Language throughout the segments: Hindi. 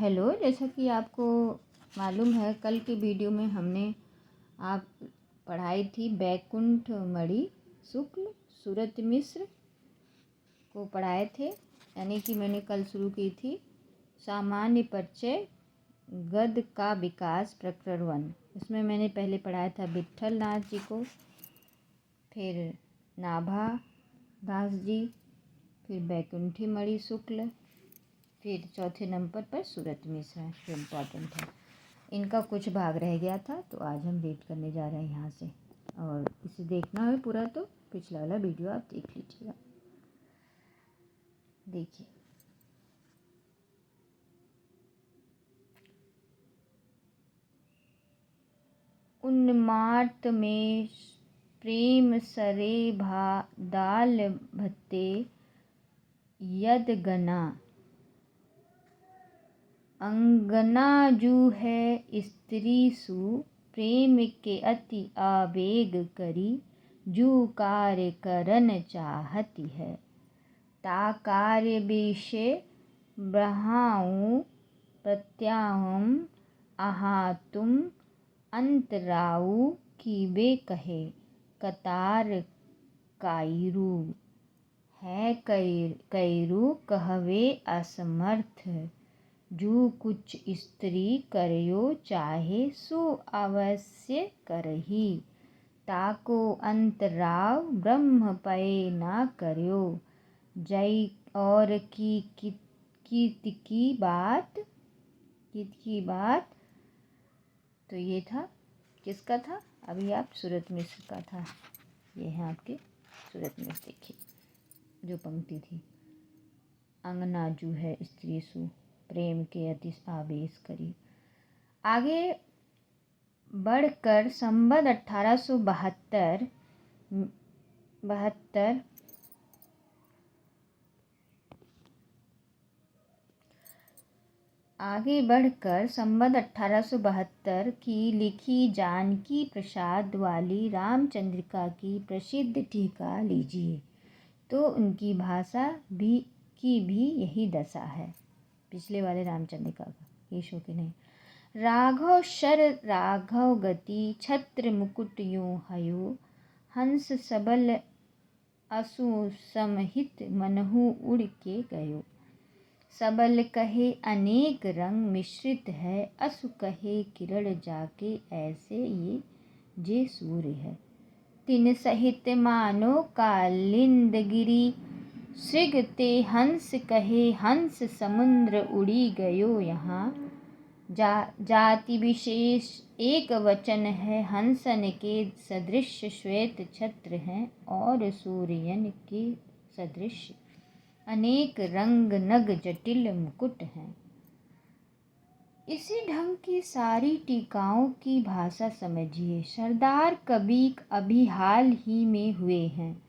हेलो, जैसा कि आपको मालूम है, कल के वीडियो में हमने आप पढ़ाई थी बैकुंठ मणि शुक्ल सूरत मिश्र को पढ़ाए थे। यानी कि मैंने कल शुरू की थी सामान्य परिचय गद्य का विकास प्रकरण 1। इसमें मैंने पहले पढ़ाया था विट्ठल नाथ जी को, फिर नाभा दास जी, फिर बैकुंठी मणि शुक्ल, फिर चौथे नंबर पर सूरत मिश्र है जो इम्पोर्टेंट है। इनका कुछ भाग रह गया था तो आज हम रीड करने जा रहे हैं यहाँ से, और इसे देखना है पूरा तो पिछला वाला वीडियो आप देख लीजिएगा। देखिए, उन्माद में प्रेम सरे दाल भत्ते यद गना, अंगना जू है स्त्री सु प्रेम के अति आवेग करी, जू कार्य करन चाहती है ता कार्य विषय ब्रहाऊं प्रत्याहम आहा तुम अंतराऊ की वे कहे कतार कायरू है कैरू कहवे असमर्थ, जो कुछ स्त्री करयो चाहे सो अवश्य करही, ताको अंतराव ब्रह्म पय ना करयो, जय और कीत की बात। तो ये था किसका था? अभी आप सूरत मिश्र का था। ये है आपके सूरत मिश्र। देखिए जो पंक्ति थी, अंगना जू है स्त्री सु प्रेम के अति आवेश करी। आगे बढ़कर संवत 1872 की लिखी जानकी प्रसाद वाली रामचंद्रिका की प्रसिद्ध टीका लीजिए तो उनकी भाषा की भी यही दशा है। पिछले वाले रामचंद्रिका का, ईशो की नहीं। राघव शर राघव गति छत्र मुकुट यूं हयो, हंस सबल असु समहित मनहु उड़ के गयो, सबल कहे अनेक रंग मिश्रित है, असु कहे किरण जाके ऐसे ये जे सूर्य है, तिन सहित मानो कालिंद गिरी, श्रृग ते हंस कहे हंस समुद्र उड़ी गयो यहाँ, जाति विशेष एक वचन है, हंसन के सदृश श्वेत छत्र हैं, और सूर्यन के सदृश अनेक रंग नग जटिल मुकुट हैं। इसी ढंग की सारी टीकाओं की भाषा समझिए। सरदार कवि अभी हाल ही में हुए हैं।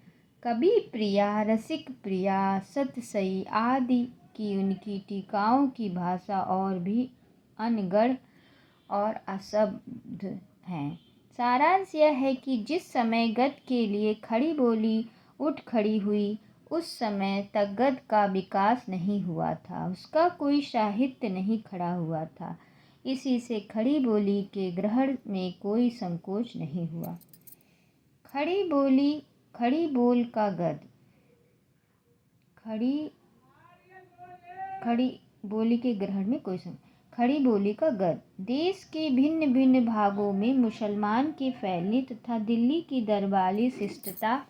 कवि प्रिया, रसिक प्रिया, सतसई आदि की उनकी टीकाओं की भाषा और भी अनगढ़ और अशुद्ध हैं। सारांश यह है कि जिस समय गद्य के लिए खड़ी बोली उठ खड़ी हुई, उस समय तक गद्य का विकास नहीं हुआ था, उसका कोई साहित्य नहीं खड़ा हुआ था। इसी से खड़ी बोली के ग्रहण में कोई संकोच नहीं हुआ। खड़ी बोल का गद्य, खड़ी बोली के ग्रहण में कोई खड़ी बोली का गद्य देश के भिन्न भिन्न भागों में मुसलमान के फैलने तथा दिल्ली की दरबारी शिष्टता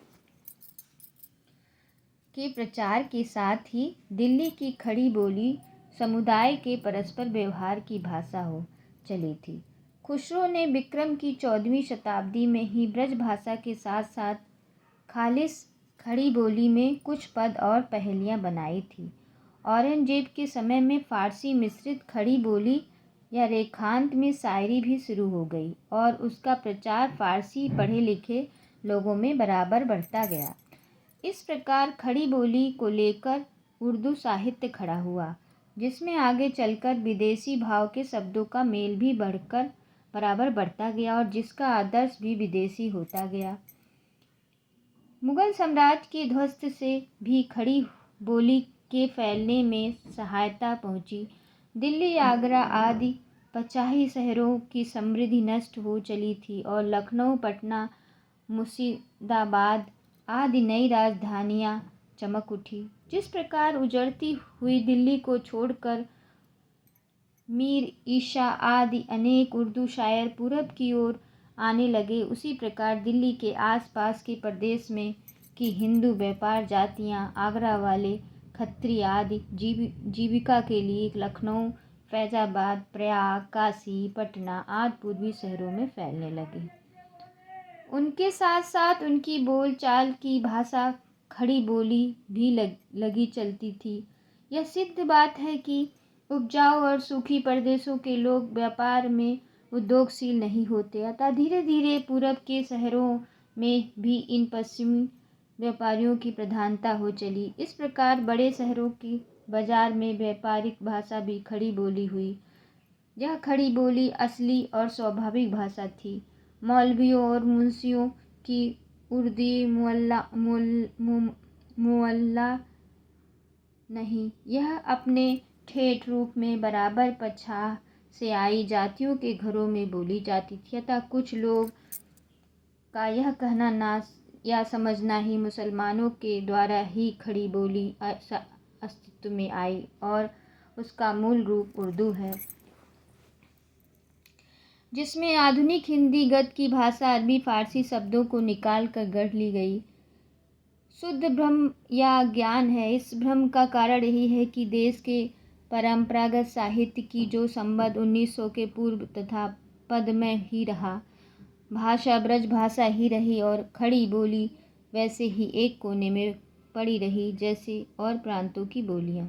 के प्रचार के साथ ही दिल्ली की खड़ी बोली समुदाय के परस्पर व्यवहार की भाषा हो चली थी। खुसरो ने विक्रम की 14वीं शताब्दी में ही ब्रज भाषा के साथ साथ खालिस खड़ी बोली में कुछ पद और पहेलियाँ बनाई थी। औरंगजेब के समय में फारसी मिश्रित खड़ी बोली या रेखांत में शायरी भी शुरू हो गई और उसका प्रचार फारसी पढ़े लिखे लोगों में बराबर बढ़ता गया। इस प्रकार खड़ी बोली को लेकर उर्दू साहित्य खड़ा हुआ, जिसमें आगे चलकर विदेशी भाव के शब्दों का मेल भी बढ़कर बराबर बढ़ता गया और जिसका आदर्श भी विदेशी होता गया। मुगल साम्राज्य के ध्वस्त से भी खड़ी बोली के फैलने में सहायता पहुंची। दिल्ली, आगरा आदि 50 शहरों की समृद्धि नष्ट हो चली थी और लखनऊ, पटना, मुर्शिदाबाद आदि नई राजधानियां चमक उठी। जिस प्रकार उजड़ती हुई दिल्ली को छोड़कर मीर ईशा आदि अनेक उर्दू शायर पूरब की ओर आने लगे, उसी प्रकार दिल्ली के आसपास के प्रदेश में की हिंदू व्यापार जातियां, आगरा वाले खत्री आदि जीविका के लिए लखनऊ, फैजाबाद, प्रयाग, काशी, पटना आदि पूर्वी शहरों में फैलने लगे। उनके साथ साथ उनकी बोलचाल की भाषा खड़ी बोली भी लगी चलती थी। यह सिद्ध बात है कि उपजाऊ और सूखी प्रदेशों के लोग व्यापार में उद्योगशील नहीं होते, अतः धीरे धीरे पूरब के शहरों में भी इन पश्चिमी व्यापारियों की प्रधानता हो चली। इस प्रकार बड़े शहरों की बाजार में व्यापारिक भाषा भी खड़ी बोली हुई। यह खड़ी बोली असली और स्वाभाविक भाषा थी। मौलवियों और मुंशियों की उर्दी मुअल्ला नहीं, यह अपने ठेठ रूप में बराबर पछाह से आई जातियों के घरों में बोली जाती थी। अतः कुछ लोग का यह कहना ना या समझना ही मुसलमानों के द्वारा ही खड़ी बोली अस्तित्व में आई और उसका मूल रूप उर्दू है, जिसमें आधुनिक हिंदी गद्य की भाषा अरबी फारसी शब्दों को निकाल कर गढ़ ली गई। शुद्ध भ्रम या ज्ञान है। इस भ्रम का कारण यही है कि देश के परंपरागत साहित्य की जो संबंध 1900 के पूर्व तथा पद में ही रहा, भाषा ब्रज भाषा ही रही और खड़ी बोली वैसे ही एक कोने में पड़ी रही जैसे और प्रांतों की बोलियां।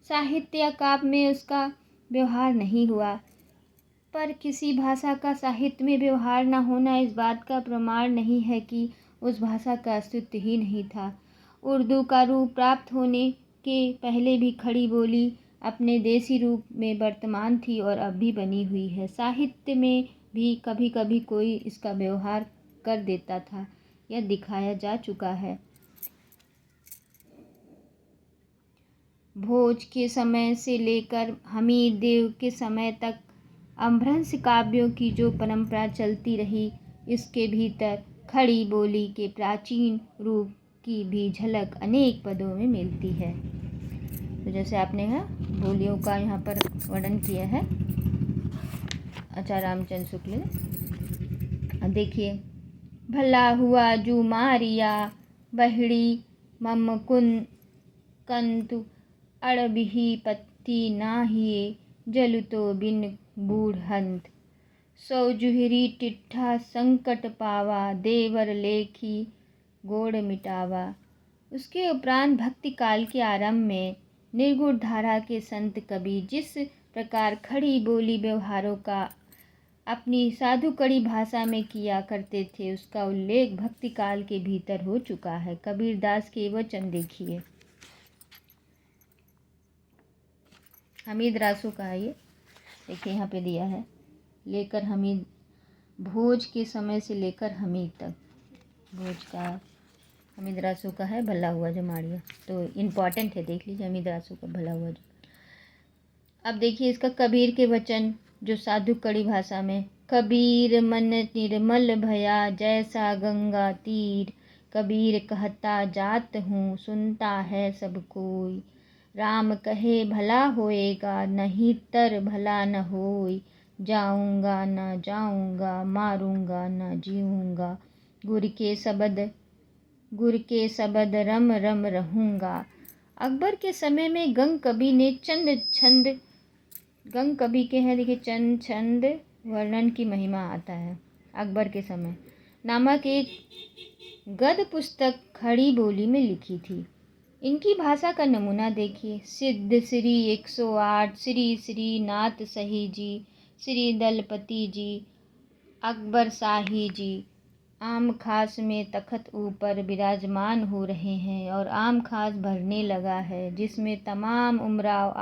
साहित्य या काव्य में उसका व्यवहार नहीं हुआ, पर किसी भाषा का साहित्य में व्यवहार न होना इस बात का प्रमाण नहीं है कि उस भाषा का अस्तित्व ही नहीं था। उर्दू का रूप प्राप्त होने के पहले भी खड़ी बोली अपने देसी रूप में वर्तमान थी और अब भी बनी हुई है। साहित्य में भी कभी कभी कोई इसका व्यवहार कर देता था, यह दिखाया जा चुका है। भोज के समय से लेकर हमीर देव के समय तक अपभ्रंश काव्यों की जो परंपरा चलती रही, इसके भीतर खड़ी बोली के प्राचीन रूप की भी झलक अनेक पदों में मिलती है। तो जैसे आपने बोलियों का यहाँ पर वर्णन किया है आचार्य रामचंद्र शुक्ल ने। देखिए, भला हुआ जू मारिया बहड़ी ममकुन कंतु अड़बिही पत्ती नाहिए जलु तो बिन बूढ़ंत सौ जुहरी टिट्ठा संकट पावा देवर लेखी गोड़ मिटावा। उसके उपरांत भक्ति काल के आरंभ में निर्गुण धारा के संत कबीर जिस प्रकार खड़ी बोली व्यवहारों का अपनी साधुकड़ी भाषा में किया करते थे, उसका उल्लेख भक्ति काल के भीतर हो चुका है। कबीरदास के वचन देखिए, हमीद रासू का है, ये देखिए यहाँ पे दिया है, लेकर हमीद भोज के समय से लेकर हमीद तक। भोज का हमीद रासू का है भला हुआ जो माड़िया, तो इम्पॉर्टेंट है, देख लीजिए हमीद रासू का भला हुआ जो। अब देखिए इसका कबीर के वचन जो साधु कड़ी भाषा में, कबीर मन निर्मल भया जैसा गंगा तीर, कबीर कहता जात हूँ सुनता है सब कोई, राम कहे भला होएगा नहीं तर भला न होई, जाऊंगा न जाऊंगा मारूंगा न जीऊंगा, गुर के सबद रम रम रहूंगा। अकबर के समय में गंग कवि ने चंद छंद, गंग कवि के हैं देखिए चंद छंद वर्णन की महिमा आता है, अकबर के समय नामक एक गद्य पुस्तक खड़ी बोली में लिखी थी। इनकी भाषा का नमूना देखिए, सिद्ध श्री 108 श्री श्री नाथ सही जी, श्री दलपति जी, अकबर शाही जी आम खास में तखत ऊपर विराजमान हो रहे हैं और आम खास भरने लगा है, जिसमें तमाम उमराव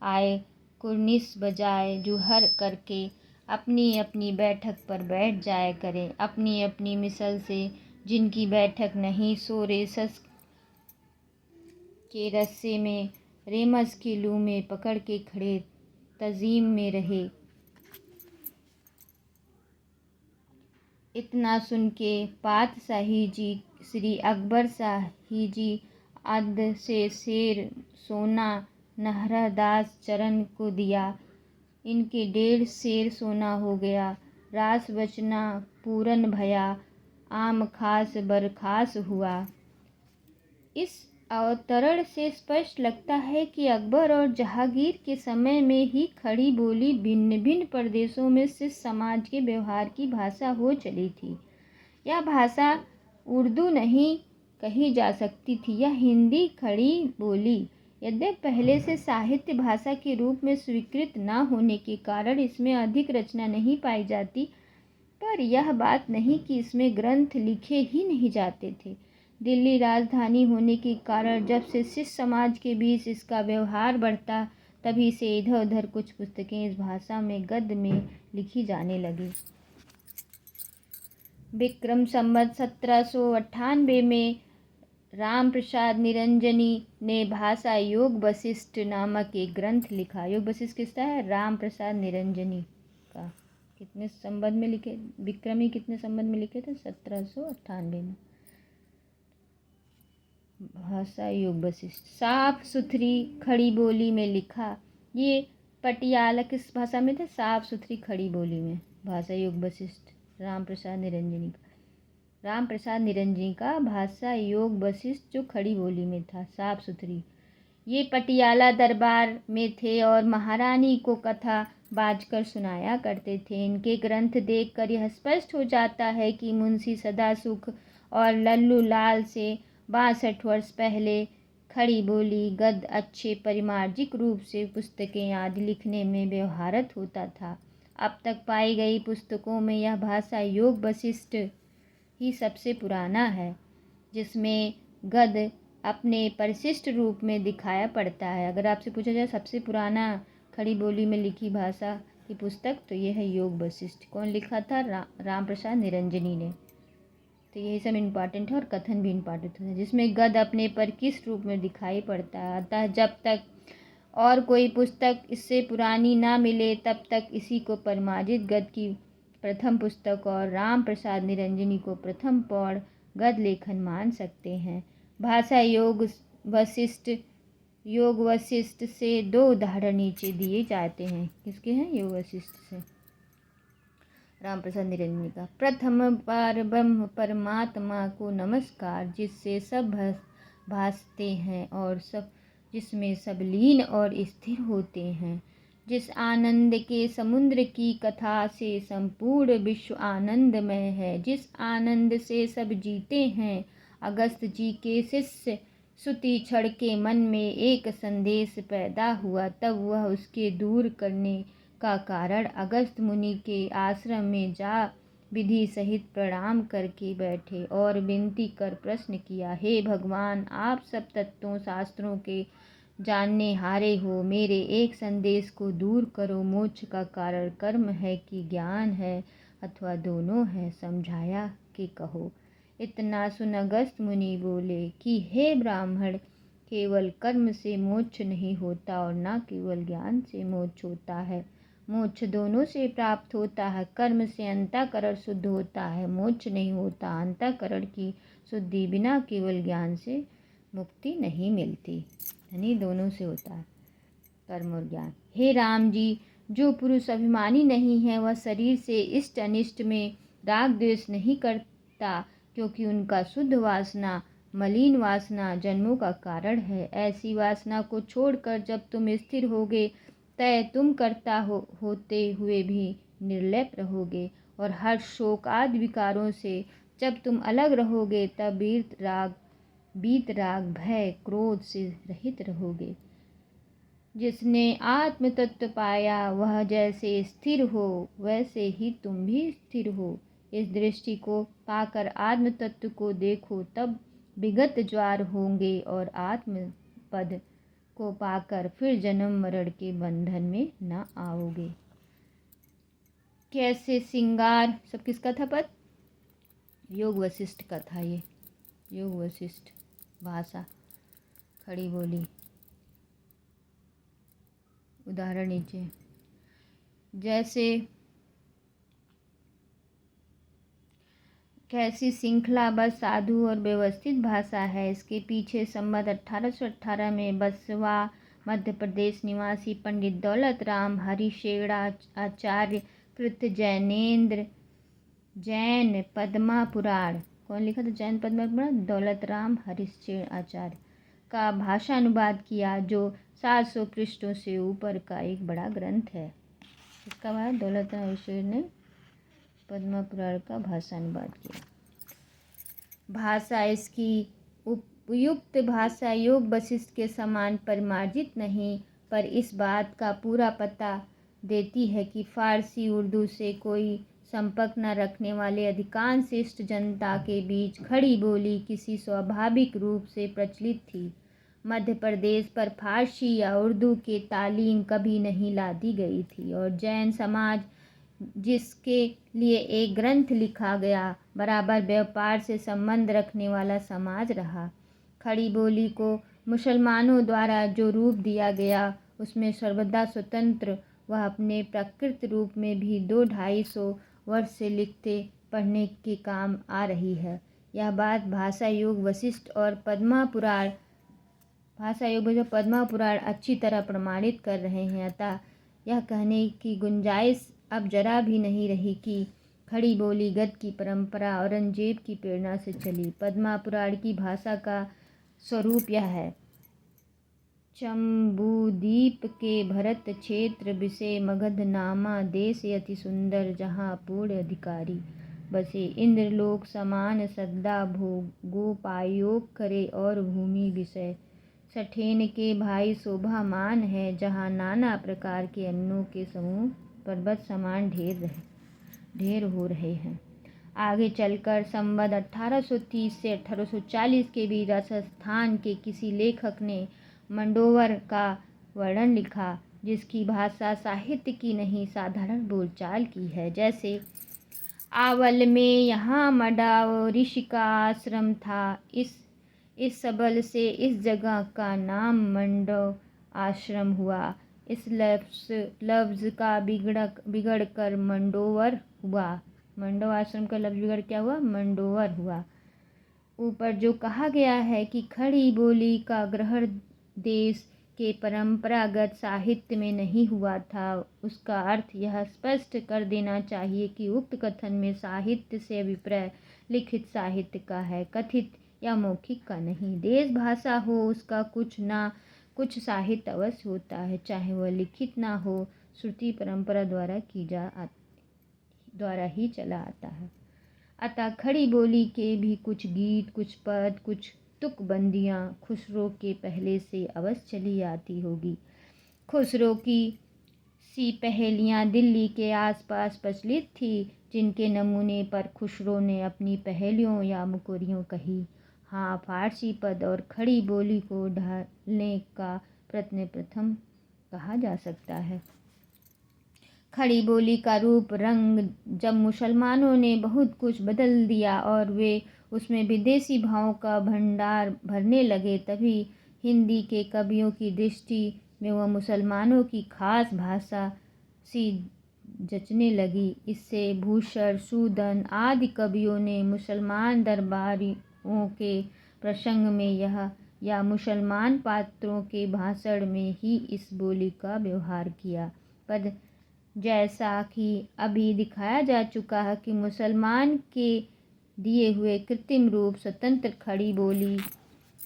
आए कुर्निश बजाए जुहर करके अपनी अपनी बैठक पर बैठ जाया करें। अपनी अपनी मिसल से जिनकी बैठक नहीं, सो रेसस के रस्से में रेमस की लू में पकड़ के खड़े तज़ीम में रहे। इतना सुन के पातशाही जी श्री अकबर शाही जी अद से शेर सोना नहरदास चरण को दिया। इनके 1.5 शेर सोना हो गया। रास बचना पूरन भया, आम खास बरखास हुआ। इस अवतरण से स्पष्ट लगता है कि अकबर और जहांगीर के समय में ही खड़ी बोली भिन्न भिन्न प्रदेशों में सिख समाज के व्यवहार की भाषा हो चली थी। यह भाषा उर्दू नहीं कही जा सकती थी, यह हिंदी खड़ी बोली यद्यपि पहले से साहित्य भाषा के रूप में स्वीकृत न होने के कारण इसमें अधिक रचना नहीं पाई जाती, पर यह बात नहीं कि इसमें ग्रंथ लिखे ही नहीं जाते थे। दिल्ली राजधानी होने के कारण जब से सिख समाज के बीच इसका व्यवहार बढ़ता, तभी से इधर उधर कुछ पुस्तकें इस भाषा में गद्य में लिखी जाने लगी। विक्रम संवत 1798 में राम प्रसाद निरंजनी ने भाषा योग वशिष्ठ नामक एक ग्रंथ लिखा। योग वशिष्ठ किसका है? राम प्रसाद निरंजनी का। कितने संवत में लिखे? विक्रमी कितने संवत में लिखे थे? 1798 में। भाषा योग वशिष्ठ साफ सुथरी खड़ी बोली में लिखा। ये पटियाला किस भाषा में थे? साफ सुथरी खड़ी बोली में। भाषा योग वशिष्ठ राम प्रसाद निरंजनी का। राम प्रसाद निरंजनी का भाषा योग वशिष्ठ जो खड़ी बोली में था, साफ सुथरी। ये पटियाला दरबार में थे और महारानी को कथा बाजकर सुनाया करते थे। इनके ग्रंथ देखकर यह स्पष्ट हो जाता है कि मुंशी सदासुख और लल्लू लाल से 62 वर्ष पहले खड़ी बोली गद्य अच्छे परिमार्जिक रूप से पुस्तकें आदि लिखने में व्यवहारत होता था। अब तक पाई गई पुस्तकों में यह भाषा योग वशिष्ठ ही सबसे पुराना है, जिसमें गद्य अपने परिशिष्ट रूप में दिखाया पड़ता है। अगर आपसे पूछा जाए सबसे पुराना खड़ी बोली में लिखी भाषा की पुस्तक, तो यह है योग वशिष्ठ। कौन लिखा था? राम प्रसाद निरंजनी ने। तो यही सब इम्पॉर्टेंट है और कथन भी इम्पॉर्टेंट है, जिसमें गद्य अपने परिशिष्ट रूप में दिखाई पड़ता है। अतः जब तक और कोई पुस्तक इससे पुरानी ना मिले, तब तक इसी को परिमार्जित गद्य की प्रथम पुस्तक और राम प्रसाद निरंजनी को प्रथम पौढ़ गद्य लेखन मान सकते हैं। भाषा योग वशिष्ठ से 2 उदाहरण नीचे दिए जाते हैं। किसके हैं? योग वशिष्ठ से राम प्रसाद निरंजनी का। प्रथम पार ब्रह्म परमात्मा को नमस्कार, जिससे सब भासते हैं और सब जिसमें सब लीन और स्थिर होते हैं। जिस आनंद के समुद्र की कथा से संपूर्ण विश्व आनंदमय है, जिस आनंद से सब जीते हैं। अगस्त जी के शिष्य सुति क्षण के मन में एक संदेश पैदा हुआ, तब वह उसके दूर करने का कारण अगस्त मुनि के आश्रम में जा विधि सहित प्रणाम करके बैठे और विनती कर प्रश्न किया, हे भगवान, आप सब तत्वों शास्त्रों के जानने हारे हो, मेरे एक संदेश को दूर करो। मोक्ष का कारण कर्म है कि ज्ञान है, अथवा दोनों है, समझाया कि कहो। इतना सुन अगस्त मुनि बोले कि हे ब्राह्मण, केवल कर्म से मोक्ष नहीं होता और न केवल ज्ञान से मोक्ष होता है। मोक्ष दोनों से प्राप्त होता है। कर्म से अंतःकरण शुद्ध होता है, मोक्ष नहीं होता। अंतःकरण की शुद्धि बिना केवल ज्ञान से मुक्ति नहीं मिलती, यानी दोनों से होता है, कर्म और ज्ञान। हे राम जी, जो पुरुष अभिमानी नहीं है, वह शरीर से इष्ट अनिष्ट में राग द्वेष नहीं करता, क्योंकि उनका शुद्ध वासना मलिन वासना जन्मों का कारण है। ऐसी वासना को छोड़कर जब तुम स्थिर होगे, तय तुम करता होते हुए भी निर्लेप रहोगे, और हर शोक आदि विकारों से जब तुम अलग रहोगे, तब बीत राग भय क्रोध से रहित रहोगे। जिसने आत्म तत्व पाया, वह जैसे स्थिर हो, वैसे ही तुम भी स्थिर हो। इस दृष्टि को पाकर आत्म तत्व को देखो, तब विगत ज्वार होंगे और आत्म पद को पाकर फिर जन्म मरण के बंधन में न आओगे। कैसे सिंगार, सब किसका था पद? योग वशिष्ठ का था। ये योग वशिष्ठ भाषा खड़ी बोली। उदाहरण नीचे जैसे कैसी श्रृंखलाबद्ध साधु और व्यवस्थित भाषा है। इसके पीछे संवत 1818 में बसवा मध्य प्रदेश निवासी पंडित दौलत राम हरिशेड़ा आचार्य कृत जैनेन्द्र जैन पद्मा पुराण, कौन लिखा था? जैन पद्मा पुराण दौलत राम हरिशेड़ आचार्य का भाषानुवाद किया, जो 700 पृष्ठों से ऊपर का एक बड़ा ग्रंथ है। इसका बाद दौलत राम हरिशेड़ ने पद्मा पुराण का भाषानुवाद किया। भाषा इसकी उपयुक्त भाषा योग वशिष्ठ के समान परिमार्जित नहीं, पर इस बात का पूरा पता देती है कि फारसी उर्दू से कोई संपर्क न रखने वाले अधिकांश शिष्ट जनता के बीच खड़ी बोली किसी स्वाभाविक रूप से प्रचलित थी। मध्य प्रदेश पर फारसी या उर्दू की तालीम कभी नहीं लादी गई थी, और जैन समाज जिसके लिए एक ग्रंथ लिखा गया, बराबर व्यापार से संबंध रखने वाला समाज रहा। खड़ी बोली को मुसलमानों द्वारा जो रूप दिया गया, उसमें सर्वदा स्वतंत्र वह अपने प्रकृत रूप में भी 200-250 वर्ष से लिखते पढ़ने के काम आ रही है। यह बात भाषा योग वशिष्ठ और पद्मा पुराण अच्छी तरह प्रमाणित कर रहे हैं। अतः यह कहने की गुंजाइश अब जरा भी नहीं रही कि खड़ी बोली गद्य की परंपरा औरंगजेब की प्रेरणा से चली। पद्मा पुराण की भाषा का स्वरूप यह है। चंबूदीप के भरत क्षेत्र विषय मगध नामा देश अति सुंदर, जहाँ पूर्ण अधिकारी बसे। इंद्रलोक समान सद्दा भोगोपायोग करे, और भूमि विषय सठेन के भाई शोभामान है, जहाँ नाना प्रकार के अन्नों के समूह पर्वत समान ढेर हो रहे हैं। आगे चलकर संवत 1830 से 1840 के बीच राजस्थान के किसी लेखक ने मंडोवर का वर्णन लिखा, जिसकी भाषा साहित्य की नहीं साधारण बोलचाल की है। जैसे आवल में यहाँ मडा ऋषि का आश्रम था। इस सबल से इस जगह का नाम मंडो आश्रम हुआ। इस लफ्ज़ का बिगड़ कर मंडोवर हुआ। मंडो आश्रम का लफ्ज़ बिगड़ क्या हुआ? मंडोवर हुआ। ऊपर जो कहा गया है कि खड़ी बोली का ग्रहण देश के परंपरागत साहित्य में नहीं हुआ था, उसका अर्थ यह स्पष्ट कर देना चाहिए कि उक्त कथन में साहित्य से अभिप्राय लिखित साहित्य का है, कथित या मौखिक का नहीं। देश भाषा हो, उसका कुछ ना कुछ साहित्य अवश्य होता है, चाहे वह लिखित ना हो, श्रुति परंपरा द्वारा ही चला आता है। अतः खड़ी बोली के भी कुछ गीत, कुछ पद, कुछ तुकबंदियाँ खुसरो के पहले से अवश्य चली आती होगी। खुसरो की सी पहेलियाँ दिल्ली के आसपास प्रचलित थी, जिनके नमूने पर खुसरो ने अपनी पहेलियों या मुकोरियों कही। हाँ, फारसी पद और खड़ी बोली को ढालने का प्रयत्न प्रथम कहा जा सकता है। खड़ी बोली का रूप रंग जब मुसलमानों ने बहुत कुछ बदल दिया और वे उसमें विदेशी भावों का भंडार भरने लगे, तभी हिंदी के कवियों की दृष्टि में वह मुसलमानों की खास भाषा सी जचने लगी। इससे भूषण, सूदन आदि कवियों ने मुसलमान दरबारियों के प्रसंग में या मुसलमान पात्रों के भाषण में ही इस बोली का व्यवहार किया। पर जैसा कि अभी दिखाया जा चुका है कि मुसलमान के दिए हुए कृत्रिम रूप स्वतंत्र खड़ी बोली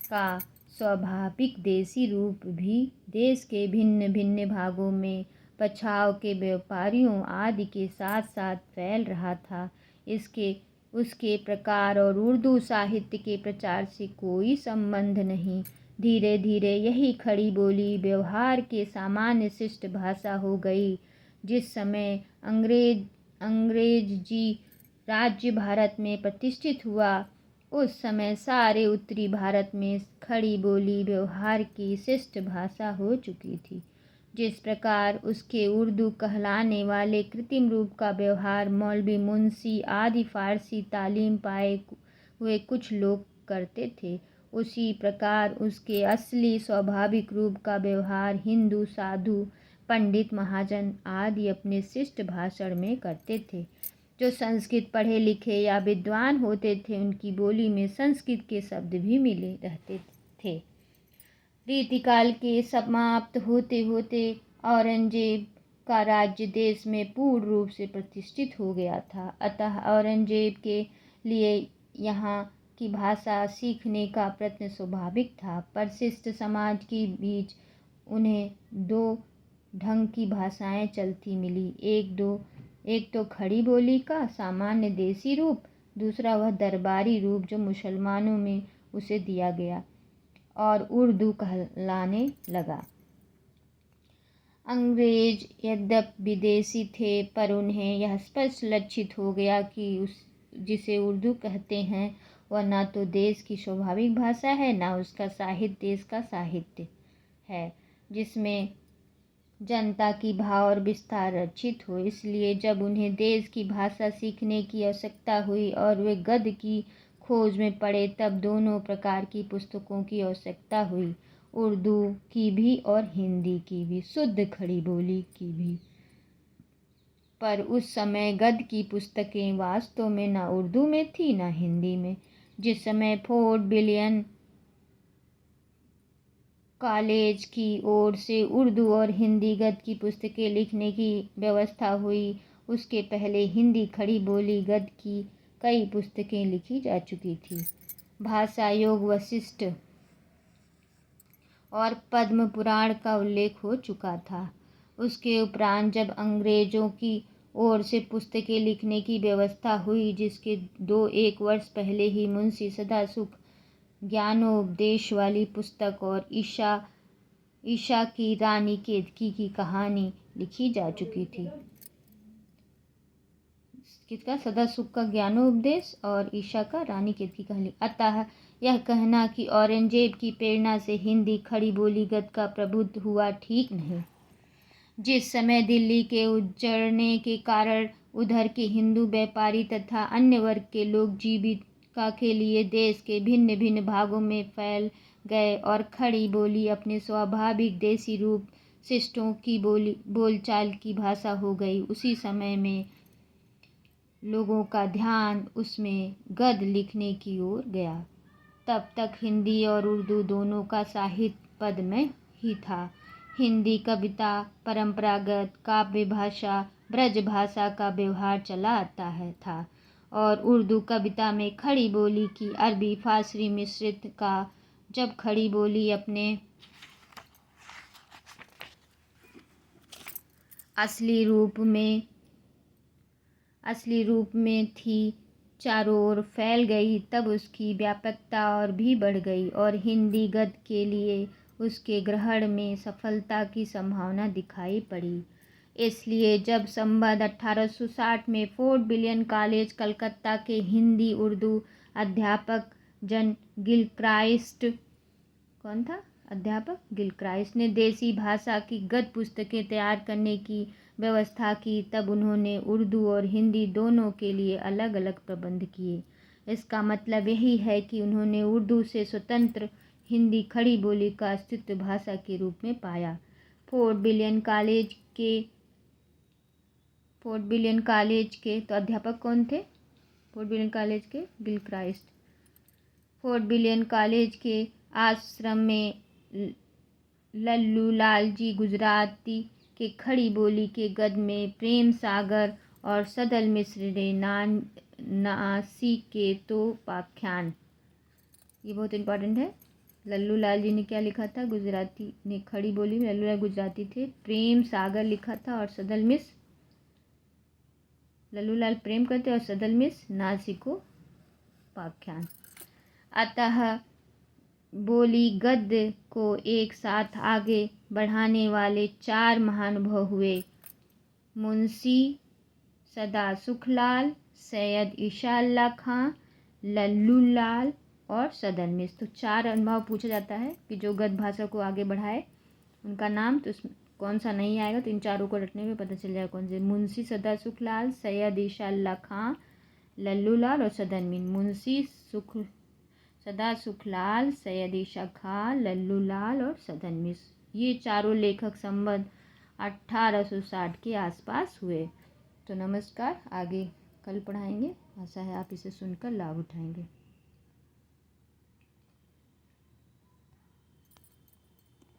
का स्वाभाविक देसी रूप भी देश के भिन्न भिन्न भागों में पछाव के व्यापारियों आदि के साथ साथ फैल रहा था। उसके प्रकार और उर्दू साहित्य के प्रचार से कोई संबंध नहीं। धीरे धीरे यही खड़ी बोली व्यवहार के सामान्य शिष्ट भाषा हो गई। जिस समय अंग्रेजी राज्य भारत में प्रतिष्ठित हुआ, उस समय सारे उत्तरी भारत में खड़ी बोली व्यवहार की शिष्ट भाषा हो चुकी थी। जिस प्रकार उसके उर्दू कहलाने वाले कृत्रिम रूप का व्यवहार मौलवी, मुंशी आदि फारसी तालीम पाए हुए कुछ लोग करते थे, उसी प्रकार उसके असली स्वाभाविक रूप का व्यवहार हिंदू साधु पंडित, महाजन आदि अपने शिष्ट भाषण में करते थे। जो संस्कृत पढ़े लिखे या विद्वान होते थे उनकी बोली में संस्कृत के शब्द भी मिले रहते थे। रीतिकाल के समाप्त होते होते औरंगजेब का राज्य देश में पूर्ण रूप से प्रतिष्ठित हो गया था। अतः औरंगजेब के लिए यहाँ की भाषा सीखने का प्रयत्न स्वाभाविक था। पर शिष्ट समाज के बीच उन्हें दो ढंग की भाषाएं चलती मिली। एक तो खड़ी बोली का सामान्य देसी रूप, दूसरा वह दरबारी रूप जो मुसलमानों में उसे दिया गया और उर्दू कहलाने लगा। अंग्रेज यद्यपि विदेशी थे पर उन्हें यह स्पष्ट लक्षित हो गया कि जिसे उर्दू कहते हैं वह न तो देश की स्वाभाविक भाषा है, न उसका साहित्य देश का साहित्य है जिसमें जनता की भाव और विस्तार रचित हो। इसलिए जब उन्हें देश की भाषा सीखने की आवश्यकता हुई और वे गद्य की खोज में पड़े तब दोनों प्रकार की पुस्तकों की आवश्यकता हुई, उर्दू की भी और हिंदी की भी, शुद्ध खड़ी बोली की भी। पर उस समय गद्य की पुस्तकें वास्तव में न उर्दू में थी न हिंदी में। जिस समय फोर्ट विलियम कॉलेज की ओर से उर्दू और हिंदी गद्य की पुस्तकें लिखने की व्यवस्था हुई, उसके पहले हिंदी खड़ी बोली गद्य की कई पुस्तकें लिखी जा चुकी थी। भाषा योग, वशिष्ठ और पद्म पुराण का उल्लेख हो चुका था। उसके उपरांत जब अंग्रेजों की ओर से पुस्तकें लिखने की व्यवस्था हुई, जिसके 1 वर्ष पहले ही मुंशी सदासुख ज्ञानोपदेश वाली पुस्तक और ईशा की रानी केतकी की कहानी लिखी जा चुकी थी। किसका? सदासुख का ज्ञानोपदेश और ईशा का रानी केतकी कहानी। अतः यह कहना कि औरंगजेब की प्रेरणा से हिंदी खड़ी बोली गद्य का प्रभुत्व हुआ ठीक नहीं। जिस समय दिल्ली के उजड़ने के कारण उधर के हिंदू व्यापारी तथा अन्य वर्ग के लोग जीविका के लिए देश के भिन्न भिन्न भागों में फैल गए और खड़ी बोली अपने स्वाभाविक देसी रूप शिष्टों की बोलचाल की भाषा हो गई, उसी समय में लोगों का ध्यान उसमें गद्य लिखने की ओर गया। तब तक हिंदी और उर्दू दोनों का साहित्य पद में ही था। हिंदी कविता परंपरागत काव्य भाषा ब्रज भाषा का व्यवहार चला आता था और उर्दू कविता में खड़ी बोली की अरबी फारसी मिश्रित का जब खड़ी बोली अपने असली रूप में थी चारों ओर फैल गई, तब उसकी व्यापकता और भी बढ़ गई और हिंदी गद्य के लिए उसके ग्रहण में सफलता की संभावना दिखाई पड़ी। इसलिए जब संवत 1860 में फोर्ट विलियम कॉलेज कलकत्ता के हिंदी उर्दू अध्यापक जन गिलक्राइस्ट ने देसी भाषा की गद्य पुस्तकें तैयार करने की व्यवस्था की, तब उन्होंने उर्दू और हिंदी दोनों के लिए अलग अलग प्रबंध किए। इसका मतलब यही है कि उन्होंने उर्दू से स्वतंत्र हिंदी खड़ी बोली का अस्तित्व भाषा के रूप में पाया। फोर्ट विलियम कॉलेज के तो अध्यापक कौन थे? फोर्ट विलियम कॉलेज के गिलक्राइस्ट। फोर्ट विलियम कॉलेज के आश्रम में लल्लू लाल जी गुजराती के खड़ी बोली के गद्य में प्रेम सागर और सदल मिश्र ने नासिकेतोपाख्यान, ये बहुत इम्पोर्टेंट है। लल्लू लाल जी ने क्या लिखा था? गुजराती ने खड़ी बोली में, लल्लू लाल गुजराती थे, प्रेम सागर लिखा था और सदल मिश्र, लल्लू लाल प्रेम करते और सदल मिश्र नासिकोपाख्यान। अतः बोली गद्य को एक साथ आगे बढ़ाने वाले 4 महानुभाव हुए, मुंशी सदासुखलाल, सैयद ईशा खां, लल्लू लाल और सदल मिश्र। तो 4 अनुभव पूछा जाता है कि जो गद्य भाषा को आगे बढ़ाए, उनका नाम तो उसमें कौन सा नहीं आएगा, तो इन चारों को रटने में पता चल जाएगा कौन से। मुंशी सदासुखलाल, सैयद ईशा खां, लल्लू लाल और सदल मिश्र। मुंशी सदासुखलाल, सैयद ईशा खां, लल्लू लाल और सदल मिश्र, ये चारों लेखक संवत 1860 के आसपास हुए। तो नमस्कार, आगे कल पढ़ाएंगे। आशा है आप इसे सुनकर लाभ उठाएंगे।